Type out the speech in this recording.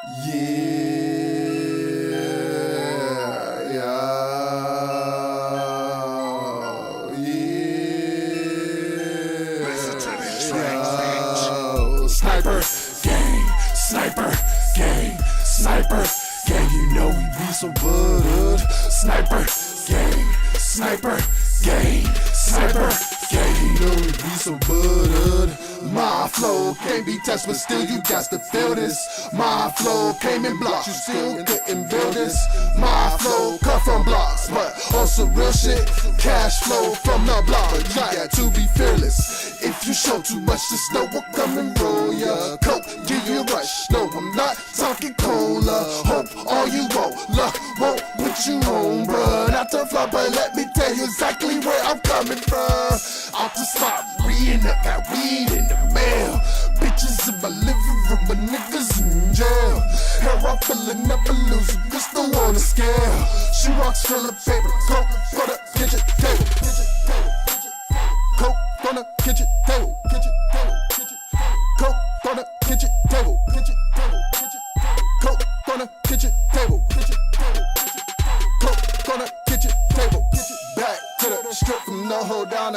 Yeah, yeah, Listen to these yeah. tracks, Sniper gang, sniper gang, sniper gang. You know we be so good. Sniper gang, sniper gang, sniper gang. You know we be so good. My flow can't be touched, but still you got to feel this. My flow came in blocks, you still couldn't build this. My flow come from blocks, but on some real shit. Cash flow from the block, but you got to be fearless. If you show too much, just know I'll come and roll ya. Coke, give you a rush. No, I'm not talking cola. Hope all you want, luck won't put you on, bruh. Not to flop, but let me tell you exactly where I'm coming from. Out the spot, reading up, got weed in the mail. Bitches in my living room, but niggas in jail. Hair I'm pulling up a loser, crystal on the scale. She rocks full of paper, coke for the kitchen table. Coke on the kitchen table. Coke on the kitchen table. Coke on the kitchen table. Coke on the kitchen table. Back to the strip from the hole down.